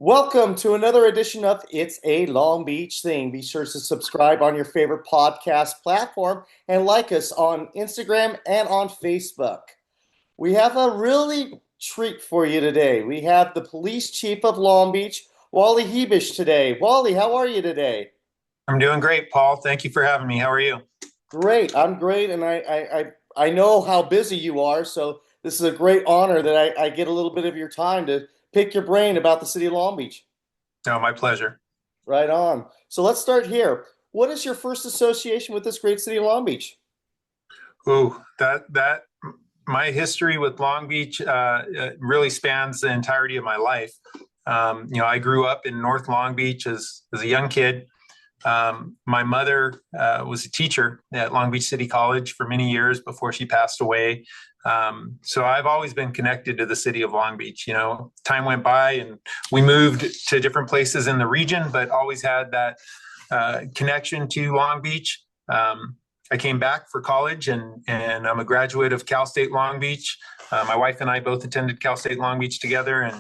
Welcome to another edition of It's a Long Beach Thing. Be sure to subscribe on your favorite podcast platform and like us on Instagram and on Facebook. We have a really treat for you today. We have the police chief of Long Beach, Wally Hebeish, today. Wally, how are you today? I'm doing great, Paul. Thank you for having me. How are you? Great. I'm great, and I know how busy you are, so this is a great honor that I get a little bit of your time to pick your brain about the city of Long Beach. No, my pleasure. Right on. So let's start here. What is your first association with this great city of Long Beach? Ooh, that my history with Long Beach really spans the entirety of my life. I grew up in North Long Beach as a young kid. My mother was a teacher at Long Beach City College for many years before she passed away. So I've always been connected to the city of Long Beach. Time went by and we moved to different places in the region, but always had that connection to Long Beach. I came back for college and I'm a graduate of Cal State Long Beach. My wife and I both attended Cal State Long Beach together,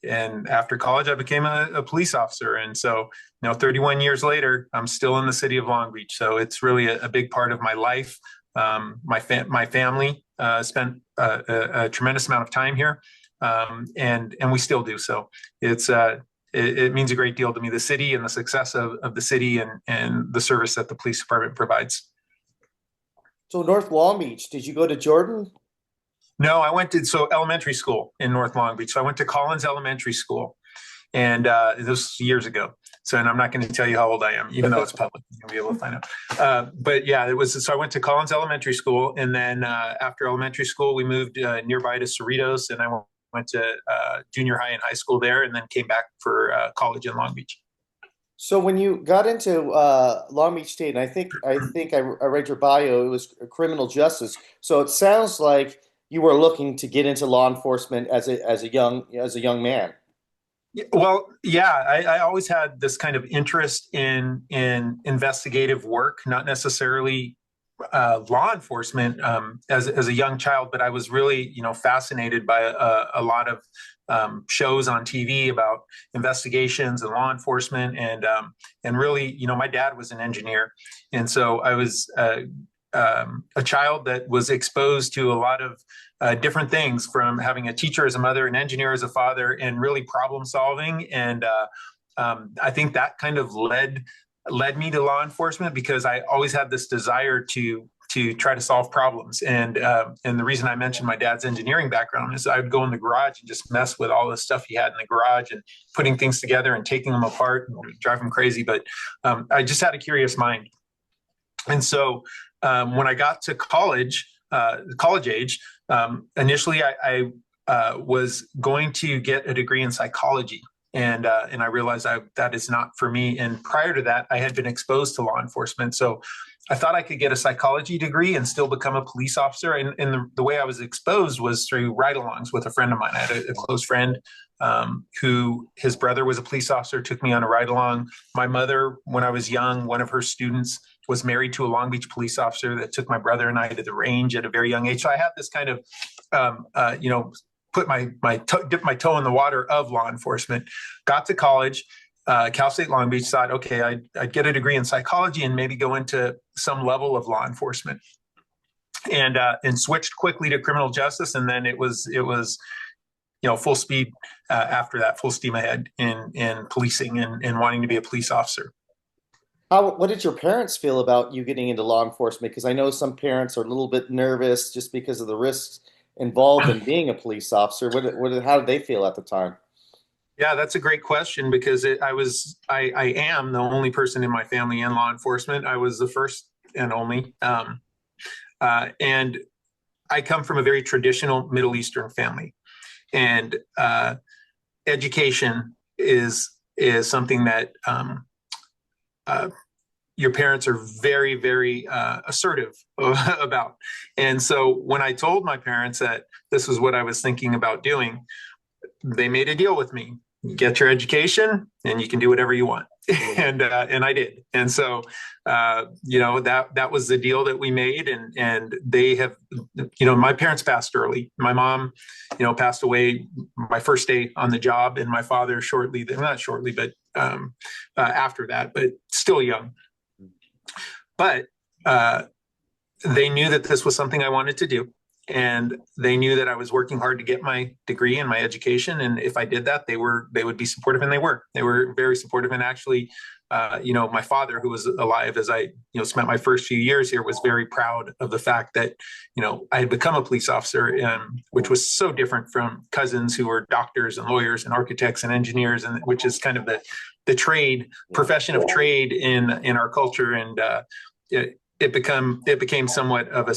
and after college, I became a police officer. And so, 31 years later, I'm still in the city of Long Beach. So it's really a big part of my life. My family spent a tremendous amount of time here, and we still do. So it means a great deal to me, the city and the success of the city and the service that the police department provides. So North Long Beach, did you go to Jordan? No, I went to elementary school in North Long Beach. So I went to Collins Elementary School, and this was years ago. So, and I'm not going to tell you how old I am, even though it's public. You'll be able to find out. But yeah, it was. So I went to Collins Elementary School, and then after elementary school, we moved nearby to Cerritos, and I went to junior high and high school there, and then came back for college in Long Beach. So when you got into Long Beach State, and I read your bio, it was criminal justice. So it sounds like you were looking to get into law enforcement as a young man. Well, yeah, I always had this kind of interest in investigative work, not necessarily law enforcement as a young child, but I was really, fascinated by a lot of shows on TV about investigations and law enforcement, and really, my dad was an engineer, and so I was a child that was exposed to a lot of different things, from having a teacher as a mother, an engineer as a father, and really problem solving. And I think that kind of led me to law enforcement, because I always had this desire to try to solve problems. And the reason I mentioned my dad's engineering background is I would go in the garage and just mess with all the stuff he had in the garage, and putting things together and taking them apart and drive him crazy. But I just had a curious mind. And so when I got to college age, initially I was going to get a degree in psychology. And I realized that is not for me. And prior to that, I had been exposed to law enforcement. So I thought I could get a psychology degree and still become a police officer. And the way I was exposed was through ride-alongs with a friend of mine. I had a close friend who, his brother was a police officer, took me on a ride-along. My mother, when I was young, one of her students was married to a Long Beach police officer that took my brother and I to the range at a very young age. So I had this kind of, dip my toe in the water of law enforcement. Got to college, Cal State Long Beach, thought, okay, I'd get a degree in psychology and maybe go into some level of law enforcement, and switched quickly to criminal justice. And then it was full speed after that, full steam ahead in policing and wanting to be a police officer. What did your parents feel about you getting into law enforcement? Because I know some parents are a little bit nervous just because of the risks involved in being a police officer. How did they feel at the time? Yeah, that's a great question, because I am the only person in my family in law enforcement. I was the first and only. And I come from a very traditional Middle Eastern family, and education is something that your parents are very, very assertive about. And so when I told my parents that this was what I was thinking about doing, they made a deal with me. get your education and you can do whatever you want. And I did. And so, that was the deal that we made. And they have, my parents passed early. My mom, passed away my first day on the job, and my father shortly, not shortly, but after that, but still young. But they knew that this was something I wanted to do. And they knew that I was working hard to get my degree and my education. And if I did that, they would be supportive, and they were very supportive. And actually, my father, who was alive as I, spent my first few years here, was very proud of the fact that, I had become a police officer, which was so different from cousins who were doctors and lawyers and architects and engineers, and which is kind of the trade profession of trade in our culture. And it became somewhat of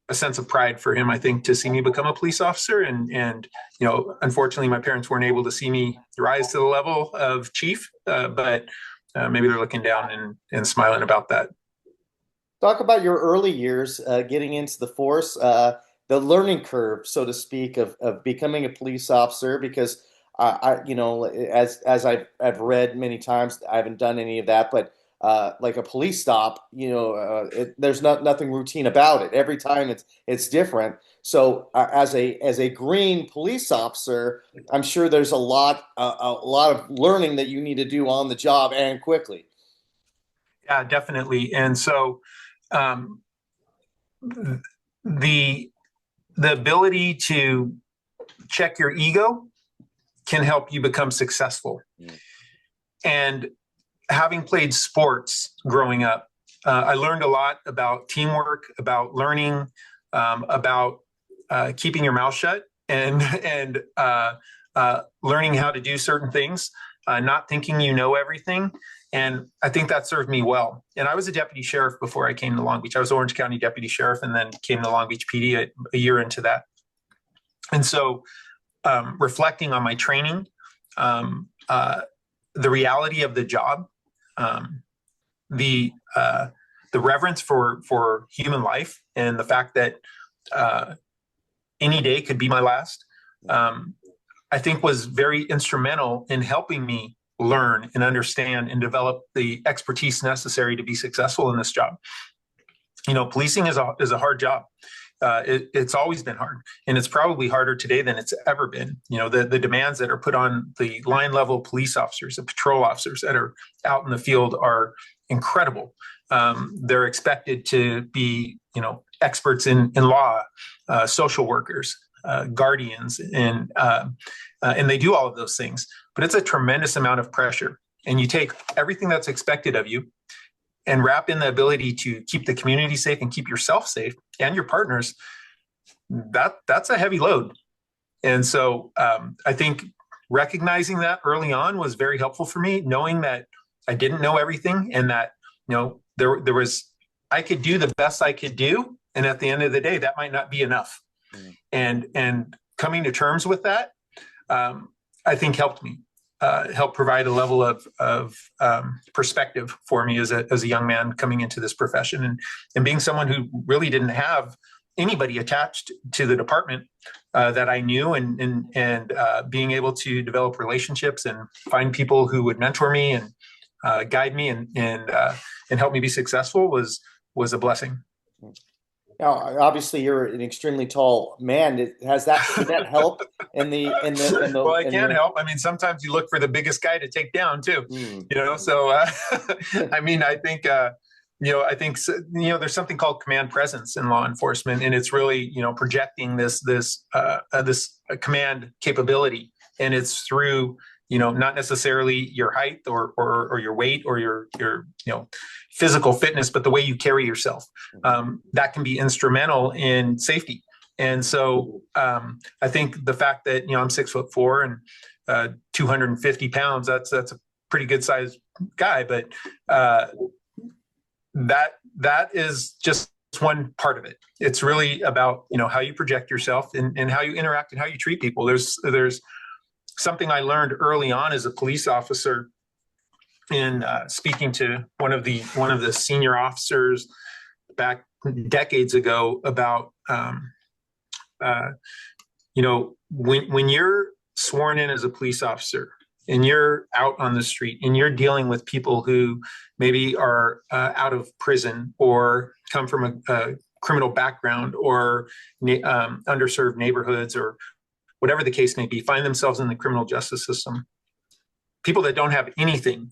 a sense of pride for him, I think, to see me become a police officer. And unfortunately, my parents weren't able to see me rise to the level of chief, but maybe they're looking down and smiling about that. Talk about your early years getting into the force, the learning curve, so to speak, of becoming a police officer. Because as I've read many times, I haven't done any of that, but like a police stop, there's nothing routine about it. Every time it's different. So as a green police officer, I'm sure there's a lot of learning that you need to do on the job and quickly. Yeah, definitely. And so um, the the ability to check your ego can help you become successful. Mm. And having played sports growing up, I learned a lot about teamwork, about learning, about keeping your mouth shut, and learning how to do certain things, not thinking you know everything. And I think that served me well. And I was a deputy sheriff before I came to Long Beach. I was Orange County deputy sheriff, and then came to Long Beach PD a year into that. And so, reflecting on my training, the reality of the job, um, the reverence for human life, and the fact that any day could be my last, I think was very instrumental in helping me learn and understand and develop the expertise necessary to be successful in this job. Policing is a hard job. It's always been hard, and it's probably harder today than it's ever been. The demands that are put on the line level police officers, the patrol officers that are out in the field, are incredible. They're expected to be, experts in law, social workers, guardians, and they do all of those things. But it's a tremendous amount of pressure, and you take everything that's expected of you and wrap in the ability to keep the community safe and keep yourself safe and your partners. That's a heavy load. And so I think recognizing that early on was very helpful for me, knowing that I didn't know everything, and that, I could do the best I could do. And at the end of the day, that might not be enough. Mm. And coming to terms with that, I think helped me. Help provide a level of perspective for me as a young man coming into this profession, and being someone who really didn't have anybody attached to the department that I knew, and being able to develop relationships and find people who would mentor me and guide me and help me be successful was a blessing. Now, obviously, you're an extremely tall man. Did that help in the? Well, I can't help. I mean, sometimes you look for the biggest guy to take down too. So I mean, I think there's something called command presence in law enforcement, and it's really projecting this command capability, and it's through not necessarily your height or your weight or your physical fitness, but the way you carry yourself. That can be instrumental in safety. And so I think the fact that I'm 6'4" and 250 pounds, that's a pretty good sized guy, but that is just one part of it. It's really about how you project yourself and how you interact and how you treat people. There's something I learned early on as a police officer in speaking to one of the senior officers back decades ago about when you're sworn in as a police officer and you're out on the street and you're dealing with people who maybe are out of prison or come from a criminal background or underserved neighborhoods or whatever the case may be, find themselves in the criminal justice system. People that don't have anything,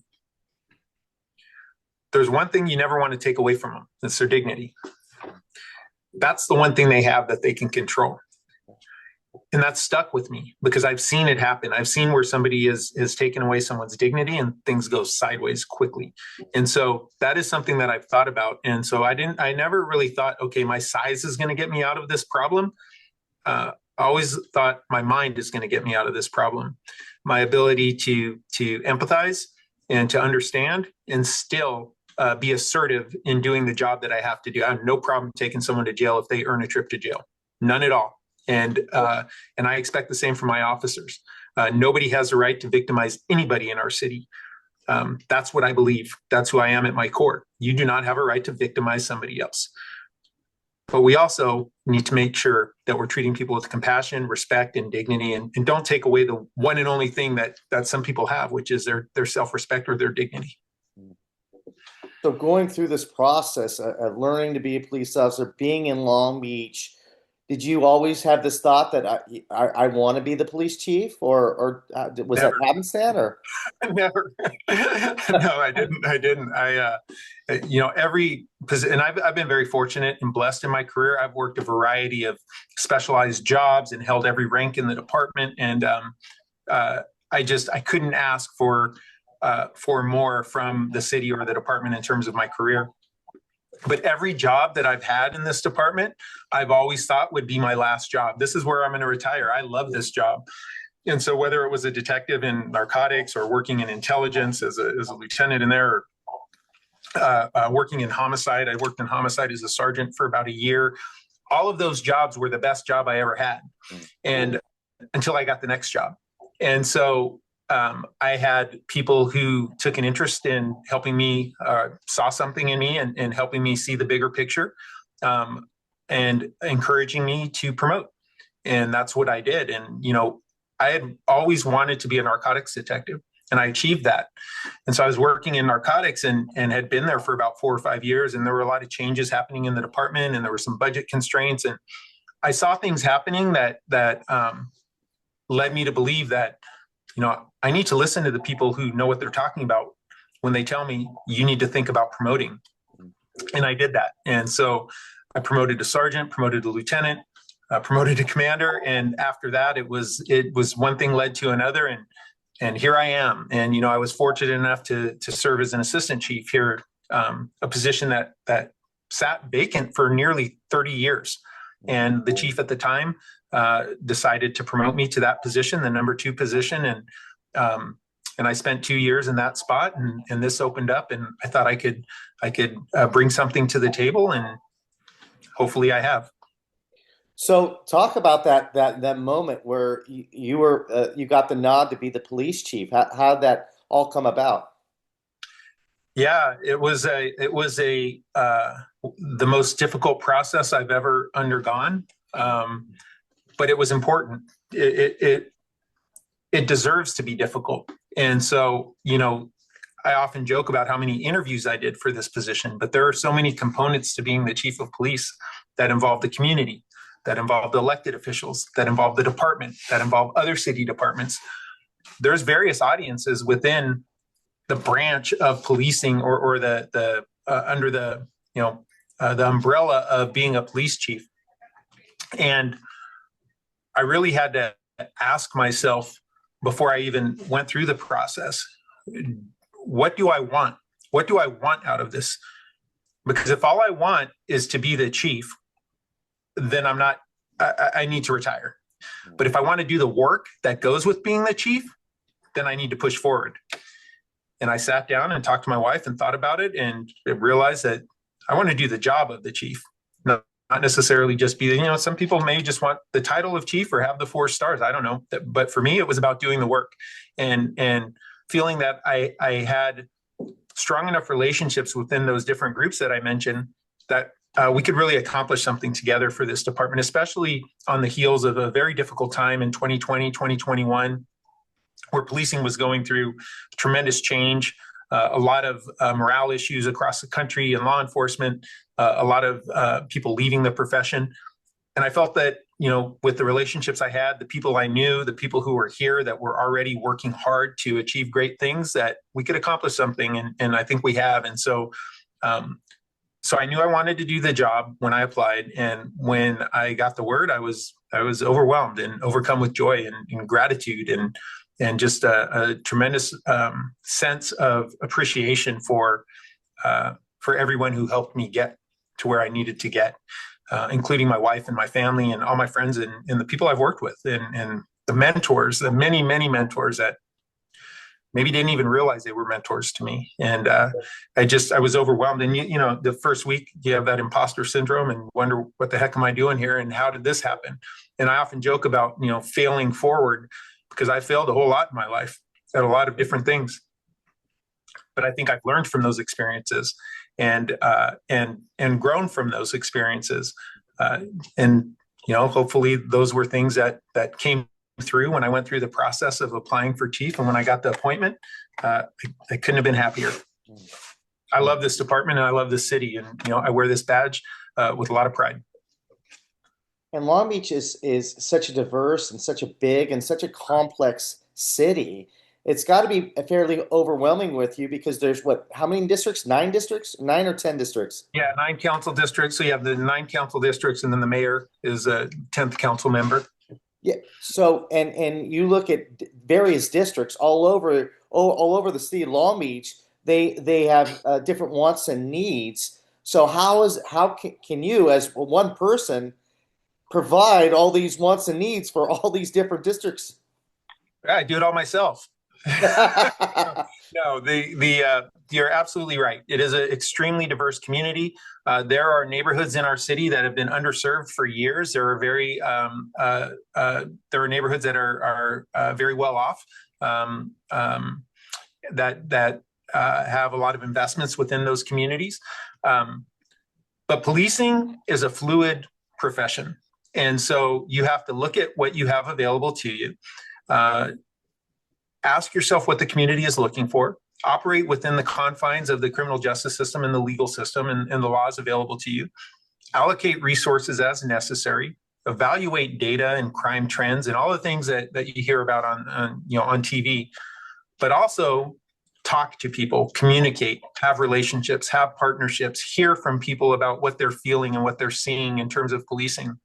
there's one thing you never want to take away from them. That's their dignity. That's the one thing they have that they can control. And that's stuck with me because I've seen it happen. I've seen where somebody has taken away someone's dignity and things go sideways quickly. And so that is something that I've thought about. And so I never really thought, okay, my size is going to get me out of this problem. I always thought my mind is going to get me out of this problem. My ability to empathize and to understand and still be assertive in doing the job that I have to do. I have no problem taking someone to jail if they earn a trip to jail. None at all. And I expect the same from my officers. Nobody has the right to victimize anybody in our city. That's what I believe. That's who I am at my core. You do not have a right to victimize somebody else. But we also need to make sure that we're treating people with compassion, respect, and dignity, and don't take away the one and only thing that some people have, which is their self-respect or their dignity. So going through this process of learning to be a police officer, being in Long Beach, did you always have this thought that I want to be the police chief, or was Never. that happenstance, or? Never. No, I didn't. Every position, and I've been very fortunate and blessed in my career. I've worked a variety of specialized jobs and held every rank in the department. And I couldn't ask for more from the city or the department in terms of my career. But every job that I've had in this department, I've always thought would be my last job. This is where I'm going to retire. I love this job. And so whether it was a detective in narcotics or working in intelligence as a lieutenant in there, or working in homicide, I worked in homicide as a sergeant for about a year. All of those jobs were the best job I ever had, and until I got the next job. And so I had people who took an interest in helping me, saw something in me and helping me see the bigger picture, and encouraging me to promote. And that's what I did. And, I had always wanted to be a narcotics detective, and I achieved that. And so I was working in narcotics and had been there for about 4 or 5 years. And there were a lot of changes happening in the department, and there were some budget constraints. And I saw things happening that led me to believe that, I need to listen to the people who know what they're talking about when they tell me you need to think about promoting. And I did that. And so I promoted to sergeant, promoted to lieutenant, promoted to commander. And after that, it was one thing led to another. And here I am. And, I was fortunate enough to serve as an assistant chief here, a position that sat vacant for nearly 30 years. And the chief at the time decided to promote me to that position, the number 2 position. And I spent 2 years in that spot, and this opened up, and I thought I could bring something to the table, and hopefully I have. So talk about that moment where you got the nod to be the police chief. How'd that all come about? Yeah, it was the most difficult process I've ever undergone, but it was important. It deserves to be difficult. And so, I often joke about how many interviews I did for this position, but there are so many components to being the chief of police that involve the community, that involve the elected officials, that involve the department, that involve other city departments. There's various audiences within the branch of policing or the under the umbrella of being a police chief. And I really had to ask myself before I even went through the process, what do I want? What do I want out of this? Because if all I want is to be the chief, then I need to retire. But if I want to do the work that goes with being the chief, then I need to push forward. And I sat down and talked to my wife and thought about it, and realized that I want to do the job of the chief, not necessarily just be, some people may just want the title of chief or have the 4 stars. I don't know. But for me, it was about doing the work and feeling that I had strong enough relationships within those different groups that I mentioned that we could really accomplish something together for this department, especially on the heels of a very difficult time in 2020, 2021, where policing was going through tremendous change, a lot of morale issues across the country and law enforcement, a lot of people leaving the profession. And I felt that, with the relationships I had, the people I knew, the people who were here that were already working hard to achieve great things, that we could accomplish something. And I think we have. And so I knew I wanted to do the job when I applied. And when I got the word, I was overwhelmed and overcome with joy and gratitude and just a tremendous sense of appreciation for everyone who helped me get to where I needed to get, including my wife and my family and all my friends and the people I've worked with and the mentors, the many, many mentors that maybe didn't even realize they were mentors to me. And I was overwhelmed. And, the first week you have that imposter syndrome and wonder, what the heck am I doing here? And how did this happen? And I often joke about, failing forward, because I failed a whole lot in my life at a lot of different things. But I think I've learned from those experiences and grown from those experiences. And, hopefully those were things that came through when I went through the process of applying for chief. And when I got the appointment, I couldn't have been happier. I love this department and I love this city. And, I wear this badge with a lot of pride. And Long Beach is such a diverse and such a big and such a complex city. It's got to be fairly overwhelming with you because there's how many districts? 9 districts? 9 or 10 districts? Yeah, 9 council districts. So you have the 9 council districts, and then the mayor is a 10th council member. Yeah. So and you look at various districts all over the city of Long Beach. They have different wants and needs. So how can you, as one person, provide all these wants and needs for all these different districts? I do it all myself. No, you're absolutely right. It is an extremely diverse community. There are neighborhoods in our city that have been underserved for years. There are neighborhoods that are very well off, that have a lot of investments within those communities. But policing is a fluid profession, and so you have to look at what you have available to you. Ask yourself what the community is looking for, operate within the confines of the criminal justice system and the legal system and the laws available to you, allocate resources as necessary, evaluate data and crime trends and all the things that you hear about on TV, but also talk to people, communicate, have relationships, have partnerships, hear from people about what they're feeling and what they're seeing in terms of policing.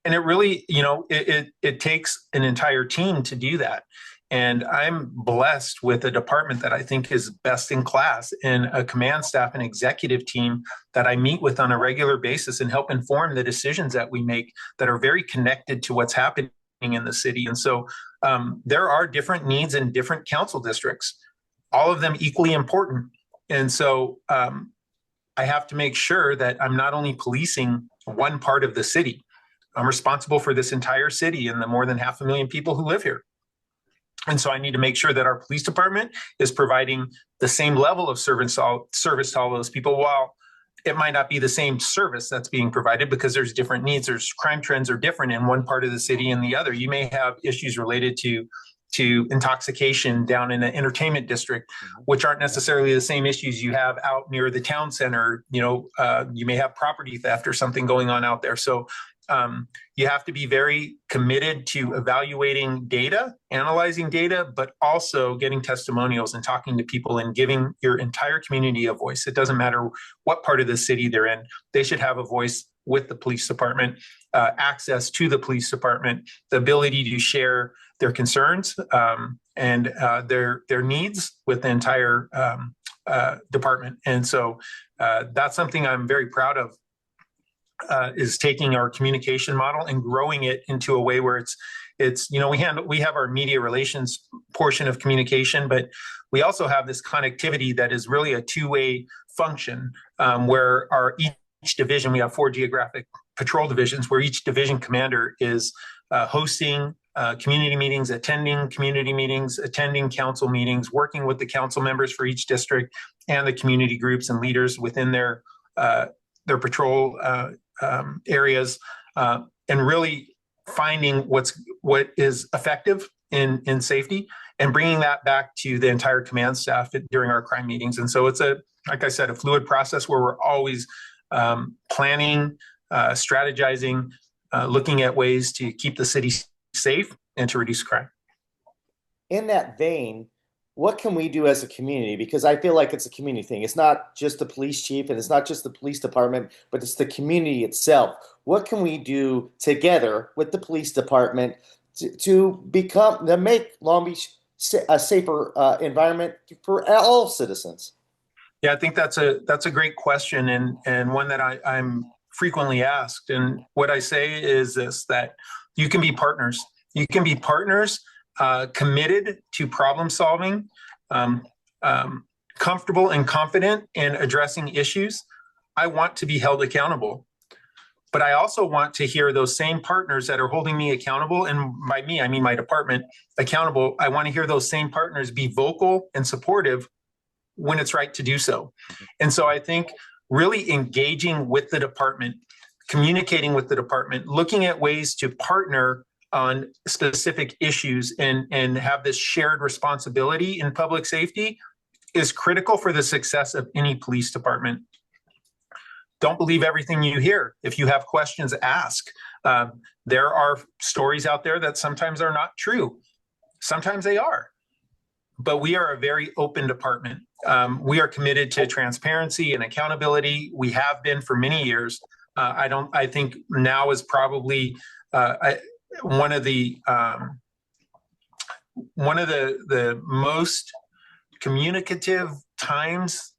And it really, it takes an entire team to do that. And I'm blessed with a department that I think is best in class, and a command staff and executive team that I meet with on a regular basis and help inform the decisions that we make that are very connected to what's happening in the city. And so there are different needs in different council districts, all of them equally important. And so I have to make sure that I'm not only policing one part of the city. I'm responsible for this entire city and the more than 500,000 people who live here. And so I need to make sure that our police department is providing the same level of service to all those people, while it might not be the same service that's being provided because there's different needs. There's crime trends are different in one part of the city and the other. You may have issues related to intoxication down in an entertainment district, which aren't necessarily the same issues you have out near the town center. You may have property theft or something going on out there. So you have to be very committed to evaluating data, analyzing data, but also getting testimonials and talking to people and giving your entire community a voice. It doesn't matter what part of the city they're in. They should have a voice with the police department, access to the police department, the ability to share their concerns and their needs with the entire department. And so that's something I'm very proud of. Is taking our communication model and growing it into a way where it's we have our media relations portion of communication, but we also have this connectivity that is really a two-way function, where each division, we have 4 geographic patrol divisions, where each division commander is hosting community meetings, attending council meetings, working with the council members for each district and the community groups and leaders within their their patrol areas, and really finding what is effective in safety and bringing that back to the entire command staff during our crime meetings. And so it's like I said, a fluid process where we're always planning, strategizing, looking at ways to keep the city safe and to reduce crime. In that vein, what can we do as a community? Because I feel like it's a community thing. It's not just the police chief and it's not just the police department, but it's the community itself. What can we do together with the police department to make Long Beach a safer environment for all citizens? Yeah, I think that's a great question, and one that I'm frequently asked. And what I say is this: that you can be partners. You can be partners, committed to problem solving, um, comfortable and confident in addressing issues. I want to be held accountable, but I also want to hear those same partners that are holding me accountable, and by me I mean my department, accountable. I want to hear those same partners be vocal and supportive when it's right to do so. And so I think really engaging with the department, communicating with the department, looking at ways to partner on specific issues and have this shared responsibility in public safety is critical for the success of any police department. Don't believe everything you hear. If you have questions, ask. There are stories out there that sometimes are not true. Sometimes they are. But we are a very open department. We are committed to transparency and accountability. We have been for many years. I think now is probably one of the most communicative times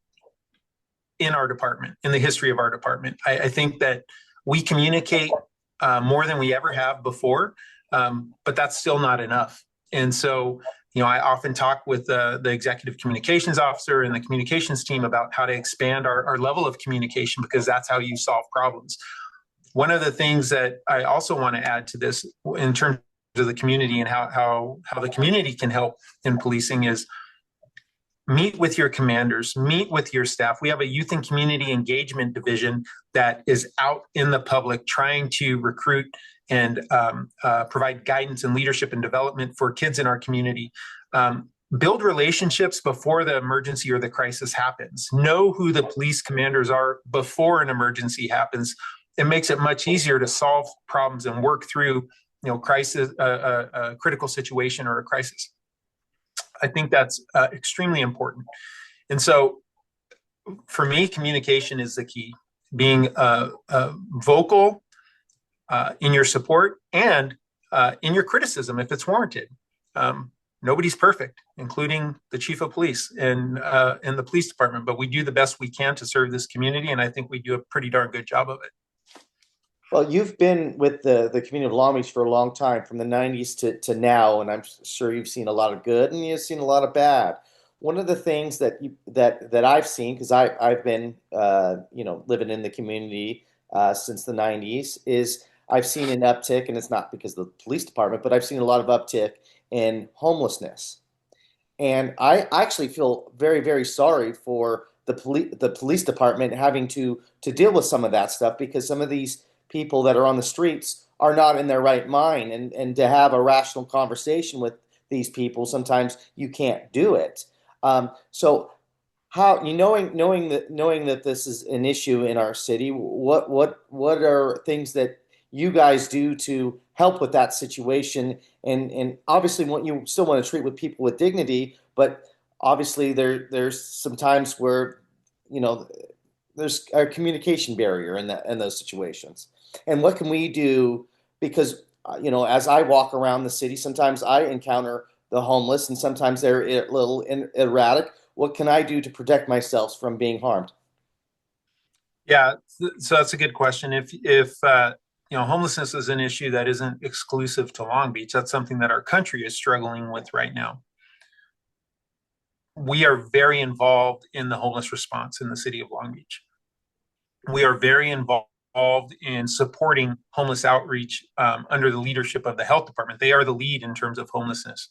in our department, in the history of our department. I think that we communicate more than we ever have before, but that's still not enough. And so, I often talk with the executive communications officer and the communications team about how to expand our level of communication, because that's how you solve problems. One of the things that I also want to add to this in terms of the community and how the community can help in policing is meet with your commanders, meet with your staff. We have a youth and community engagement division that is out in the public trying to recruit and provide guidance and leadership and development for kids in our community. Build relationships before the emergency or the crisis happens. Know who the police commanders are before an emergency happens. It makes it much easier to solve problems and work through, crisis, a critical situation or a crisis. I think that's extremely important. And so for me, communication is the key. Being vocal in your support and in your criticism if it's warranted. Nobody's perfect, including the chief of police and the police department, but we do the best we can to serve this community, and I think we do a pretty darn good job of it. Well, you've been with the community of Long Beach for a long time, from the 90s to now, and I'm sure you've seen a lot of good and you've seen a lot of bad. One of the things that I've seen, because I've been living in the community since the 90s, is I've seen an uptick, and it's not because of the police department, but I've seen a lot of uptick in homelessness. And I actually feel very, very sorry for the police department having to deal with some of that stuff, because some of these people that are on the streets are not in their right mind, and to have a rational conversation with these people, sometimes you can't do it. So how knowing that this is an issue in our city, what are things that you guys do to help with that situation? And obviously, you still want to treat with people with dignity, but obviously there's some times where there's a communication barrier in those situations. And what can we do? Because as I walk around the city, sometimes I encounter the homeless, and sometimes they're a little erratic. What can I do to protect myself from being harmed? Yeah, so that's a good question. If homelessness is an issue that isn't exclusive to Long Beach, that's something that our country is struggling with right now. We are very involved in the homeless response in the city of Long Beach. We are very involved in supporting homeless outreach under the leadership of the health department. They are the lead in terms of homelessness.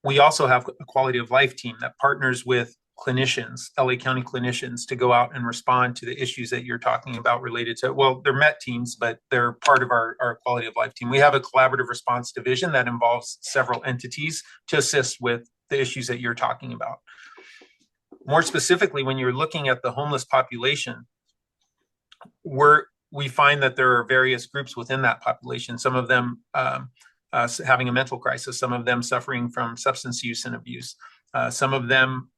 We also have a quality of life team that partners with clinicians, LA County clinicians, to go out and respond to the issues that you're talking about related to, well, they're MET teams, but they're part of our quality of life team. We have a collaborative response division that involves several entities to assist with the issues that you're talking about. More specifically, when you're looking at the homeless population, we find that there are various groups within that population, some of them having a mental crisis, some of them suffering from substance use and abuse, some of them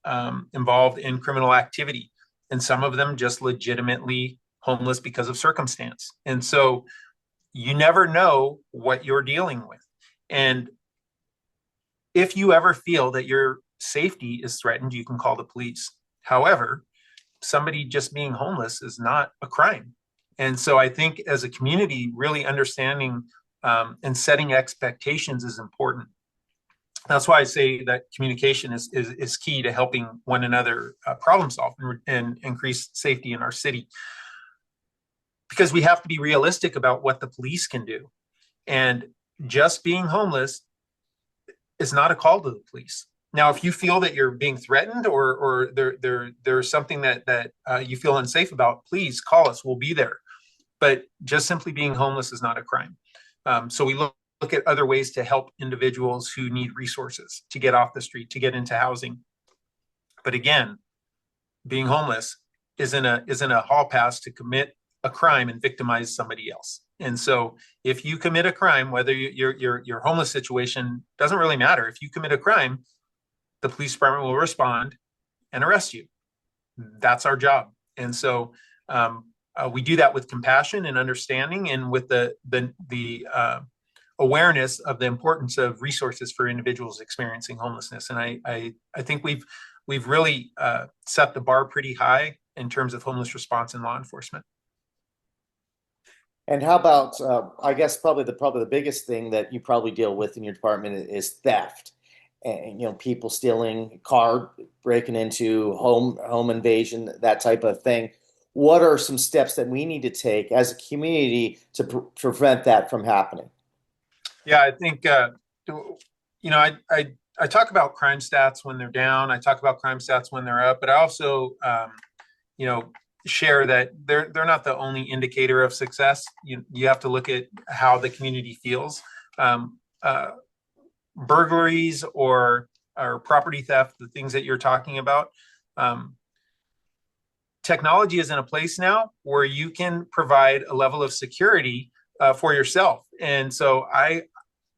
involved in criminal activity, and some of them just legitimately homeless because of circumstance. And so you never know what you're dealing with. And if you ever feel that your safety is threatened, you can call the police. However, somebody just being homeless is not a crime. And so I think as a community, really understanding and setting expectations is important. That's why I say that communication is key to helping one another problem solve and increase safety in our city. Because we have to be realistic about what the police can do. And just being homeless is not a call to the police. Now, if you feel that you're being threatened or there's something that you feel unsafe about, please call us. We'll be there. But just simply being homeless is not a crime. So we look at other ways to help individuals who need resources to get off the street, to get into housing. But again, being homeless isn't a hall pass to commit a crime and victimize somebody else. And so if you commit a crime, whether your homeless situation doesn't really matter. If you commit a crime, the police department will respond and arrest you. That's our job. And so we do that with compassion and understanding, and with the awareness of the importance of resources for individuals experiencing homelessness. And I think we've really set the bar pretty high in terms of homeless response in law enforcement. And how about, I guess probably the biggest thing that you probably deal with in your department is theft, and people stealing, car breaking into, home invasion, that type of thing. What are some steps that we need to take as a community to prevent that from happening? Yeah, I think I talk about crime stats when they're down. I talk about crime stats when they're up, but I also share that they're not the only indicator of success. You have to look at how the community feels. Burglaries or property theft, the things that you're talking about. Technology is in a place now where you can provide a level of security for yourself. And so I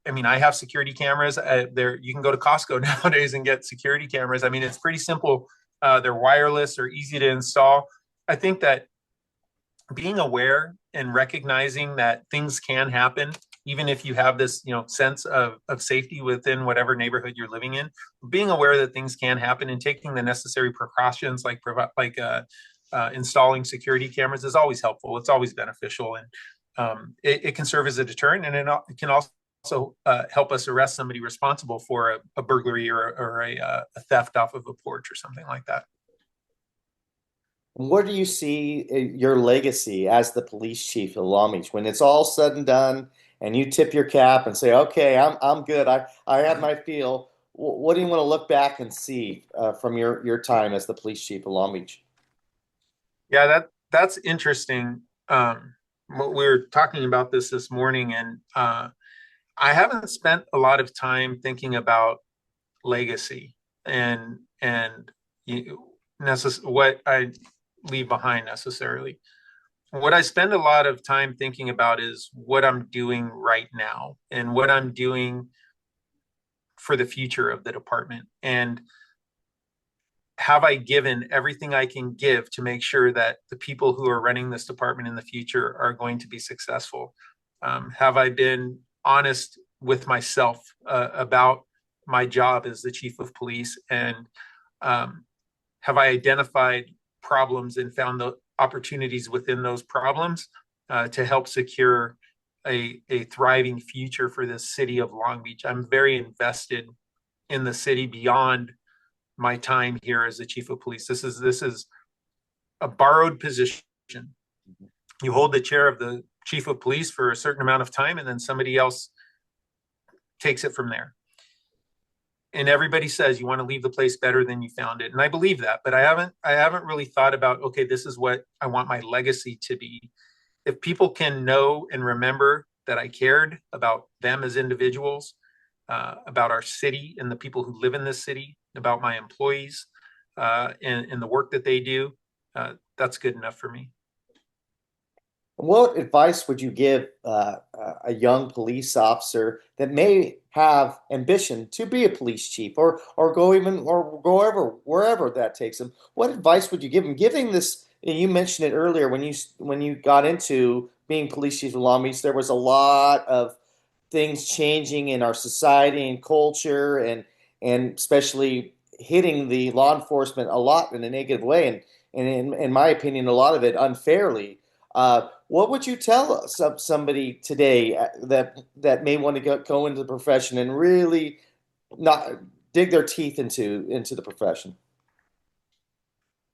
have security cameras. You can go to Costco nowadays and get security cameras. I mean, it's pretty simple. They're wireless or easy to install. I think that being aware and recognizing that things can happen, even if you have this, sense of safety within whatever neighborhood you're living in, being aware that things can happen and taking the necessary precautions, like installing security cameras, is always helpful. It's always beneficial, and it can serve as a deterrent, and it can also help us arrest somebody responsible for a burglary or a theft off of a porch or something like that. Where do you see your legacy as the police chief of Long Beach when it's all said and done, and you tip your cap and say, "Okay, I'm good. I had my feel." What do you want to look back and see from your time as the police chief of Long Beach? Yeah, that's interesting. We were talking about this morning, and I haven't spent a lot of time thinking about legacy and what I leave behind necessarily. What I spend a lot of time thinking about is what I'm doing right now and what I'm doing for the future of the department. And have I given everything I can give to make sure that the people who are running this department in the future are going to be successful? Have I been honest with myself about my job as the chief of police? And have I identified problems and found the opportunities within those problems to help secure a thriving future for this city of Long Beach? I'm very invested in the city beyond my time here as the chief of police. This is a borrowed position. You hold the chair of the chief of police for a certain amount of time, and then somebody else takes it from there. and everybody says you want to leave the place better than you found it, and I believe that, but I haven't really thought about, okay, this is what I want my legacy to be. If people can know and remember that I cared about them as individuals, about our city and the people who live in this city, about my employees, and the work that they do, that's good enough for me. What advice would you give a young police officer that may have ambition to be a police chief or go even or go wherever that takes them? What advice would you give them? Giving this, and you mentioned it earlier when you got into being police chief of Long Beach, there was a lot of things changing in our society and culture, and especially hitting the law enforcement a lot in a negative way, and in my opinion, a lot of it unfairly. What would you tell us of somebody today that may want to go into the profession and really not dig their teeth into the profession?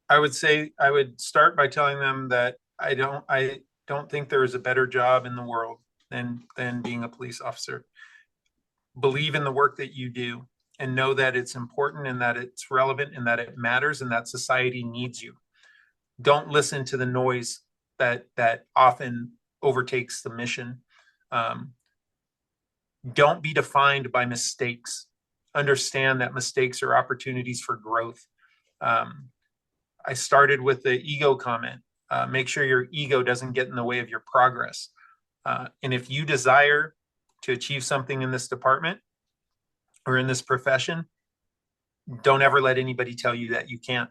I would say I would start by telling them that I don't think there is a better job in the world than being a police officer. Believe in the work that you do and know that it's important and that it's relevant and that it matters and that society needs you. Don't listen to the noise that often overtakes the mission. Um, don't be defined by mistakes. Understand that mistakes are opportunities for growth. Um, I started with the ego comment. Make sure your ego doesn't get in the way of your progress. And if you desire to achieve something in this department or in this profession, don't ever let anybody tell you that you can't.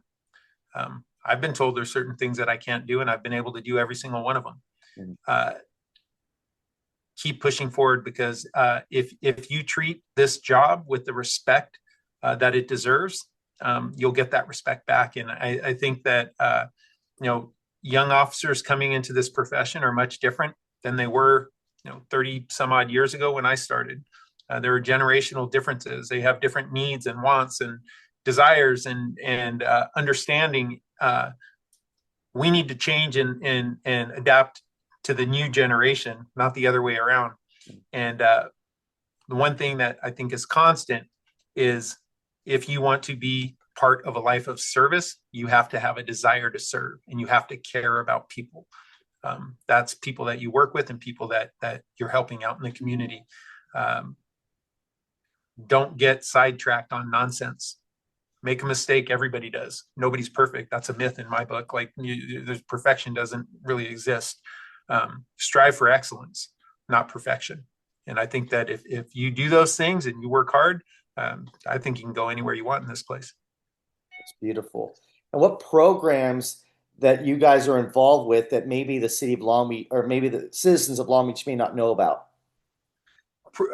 I've been told there's certain things that I can't do, and I've been able to do every single one of them. Mhm. Keep pushing forward, because if you treat this job with the respect that it deserves, you'll get that respect back. And I think that you know, young officers coming into this profession are much different than they were 30 some odd years ago when I started. There are generational differences. They have different needs and wants and desires and understanding. We need to change and adapt to the new generation, not the other way around. And the one thing that I think is constant is, if you want to be part of a life of service, you have to have a desire to serve and you have to care about people. That's people that you work with and people that you're helping out in the community. Um, don't get sidetracked on nonsense. Make a mistake, everybody does. Nobody's perfect. That's a myth in my book. Like, perfection doesn't really exist. Strive for excellence, not perfection. And I think that if you do those things and you work hard, I think you can go anywhere you want in this place. It's beautiful. And what programs that you guys are involved with that maybe the city of Long Beach or maybe the citizens of Long Beach may not know about?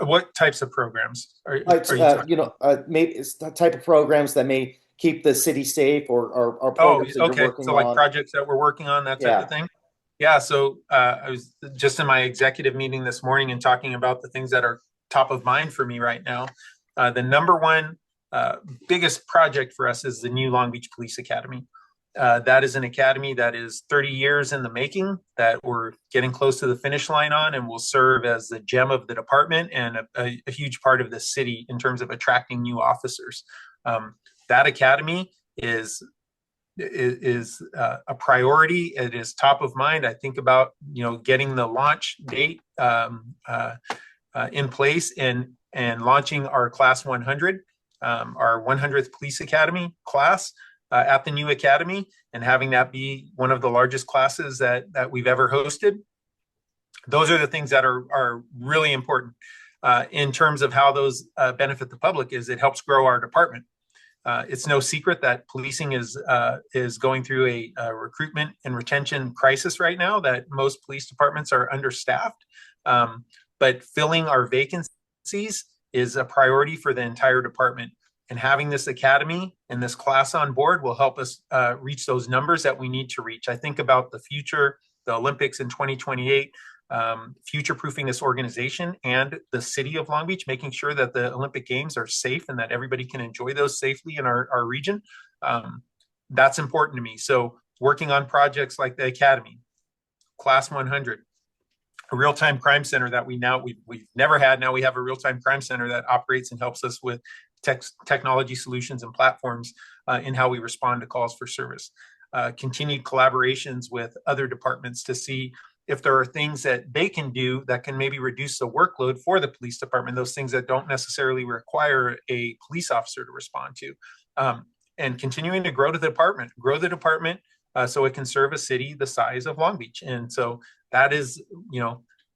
What types of programs Like, are you talking about? maybe it's the type of programs that may keep the city safe, or Oh, programs that you're okay. working So like on. projects that we're working on, that type of Yeah. thing. Yeah. So I was just in my executive meeting this morning and talking about the things that are top of mind for me right now. The number one uh, biggest project for us is the new Long Beach Police Academy. That is an academy that is 30 years in the making, that we're getting close to the finish line on, and will serve as the gem of the department and a huge part of the city in terms of attracting new officers. That academy is a priority. It is top of mind. I think about getting the launch date in place and launching our class 100, our 100th police academy class at the new academy, and having that be one of the largest classes that we've ever hosted. Those are the things that are really important in terms of how those benefit the public. Is it helps grow our department. It's no secret that policing is going through a recruitment and retention crisis right now, that most police departments are understaffed. But filling our vacancies is a priority for the entire department. And having this academy and this class on board will help us reach those numbers that we need to reach. I think about the future, the Olympics in 2028, future-proofing this organization and the city of Long Beach, making sure that the Olympic Games are safe and that everybody can enjoy those safely in our region. That's important to me. So working on projects like the Academy, Class 100, a real-time crime center that we've never had. Now we have a real-time crime center that operates and helps us with technology solutions and platforms in how we respond to calls for service. Continued collaborations with other departments to see if there are things that they can do that can maybe reduce the workload for the police department, those things that don't necessarily require a police officer to respond to. And continuing to grow the department so it can serve a city the size of Long Beach. And so that is,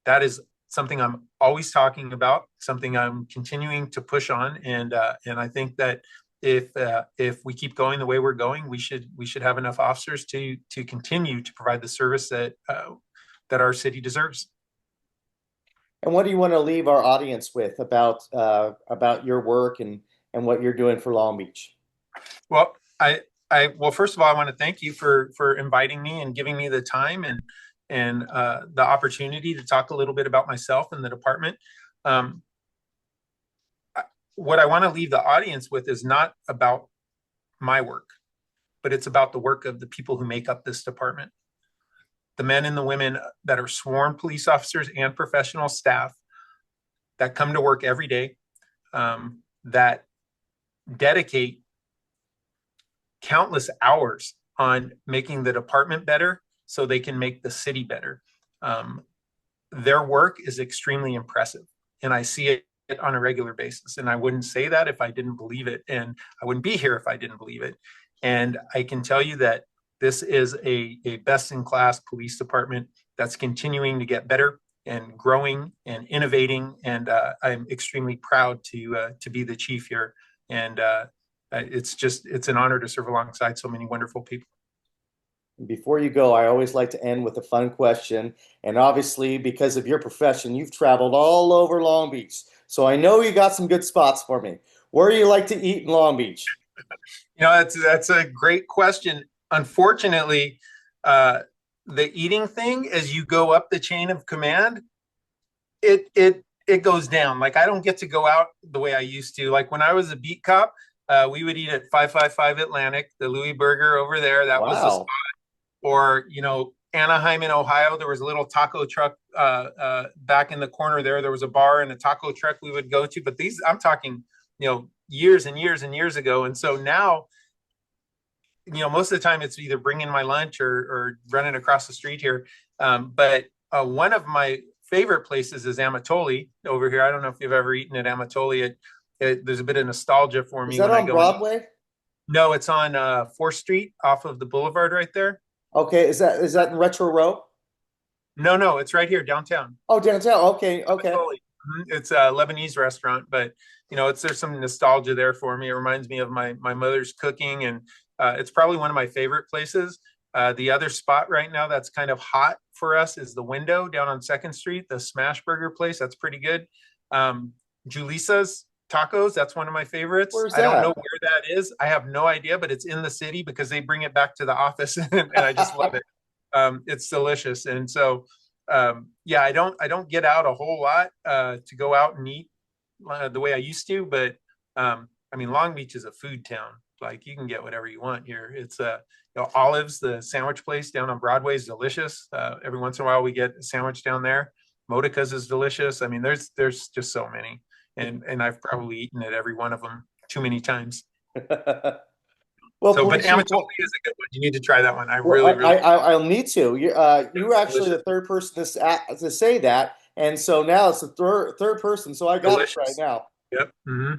that is something I'm always talking about, something I'm continuing to push on. And I think that if we keep going the way we're going, we should have enough officers to continue to provide the service that that our city deserves. And what do you want to leave our audience with about your work and what you're doing for Long Beach? Well, well, first of all, I want to thank you for inviting me and giving me the time and the opportunity to talk a little bit about myself and the department. Um, what I want to leave the audience with is not about my work, but it's about the work of the people who make up this department. The men and the women that are sworn police officers and professional staff that come to work every day, that dedicate countless hours on making the department better so they can make the city better. Their work is extremely impressive, and I see it on a regular basis. And I wouldn't say that if I didn't believe it, and I wouldn't be here if I didn't believe it. And I can tell you that this is a best-in-class police department that's continuing to get better and growing and innovating. And I'm extremely proud to be the chief here. And it's an honor to serve alongside so many wonderful people. Before you go, I always like to end with a fun question. And obviously, because of your profession, you've traveled all over Long Beach. So I know you got some good spots for me. Where do you like to eat in Long Beach? That's a great question. Unfortunately, the eating thing, as you go up the chain of command, it goes down. Like, I don't get to go out the way I used to. Like when I was a beat cop, we would eat at 555 Atlantic, the Louis Burger over there. That was the spot. Wow. Or Anaheim in Ohio, there was a little taco truck back in the corner there. There was a bar and a taco truck we would go to. But these, I'm talking, years and years and years ago. And so now, most of the time it's either bringing my lunch or running across the street here. But one of my favorite places is Amatoli over here. I don't know if you've ever eaten at Amatoli. There's a bit of nostalgia for Is me that when I on go in. Broadway? No, it's on 4th Street off of the boulevard right there. Okay, is that in Retro Row? No, it's right here downtown. Oh, downtown. Okay, okay. It's a Lebanese restaurant, but there's some nostalgia there for me. It reminds me of my mother's cooking, and it's probably one of my favorite places. The other spot right now that's kind of hot for us is the Window down on 2nd Street, the smash burger place. That's pretty good. Julisa's Tacos, that's one of my favorites. Where's I don't know that? where that is. I have no idea, but it's in the city because they bring it back to the office, and I just love it. It's delicious. And so, yeah, I don't get out a whole lot to go out and eat the way I used to, but I mean, Long Beach is a food town. Like, you can get whatever you want here. It's Olives, the sandwich place down on Broadway, is delicious. Every once in a while we get a sandwich down there. Modica's is delicious. I mean, there's just so many, and I've probably eaten at every one of them too many times. Well, So, but police chief. Amatoli is a good one. You need to try that one. I Well, really, really. I'll need to. You were actually Delicious. the third person to say that, and so now it's the third person. So I got it right Delicious. now. Yep. Mm-hmm.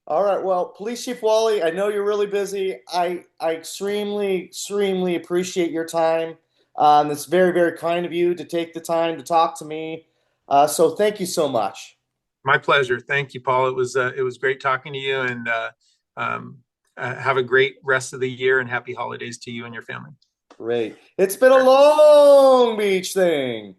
All right. Well, Police Chief Wally, I know you're really busy. I extremely appreciate your time. It's very, very kind of you to take the time to talk to me. So thank you so much. My pleasure. Thank you, Paul. It was great talking to you, and um, have a great rest of the year and happy holidays to you and your family. Great. It's been a Long Beach thing.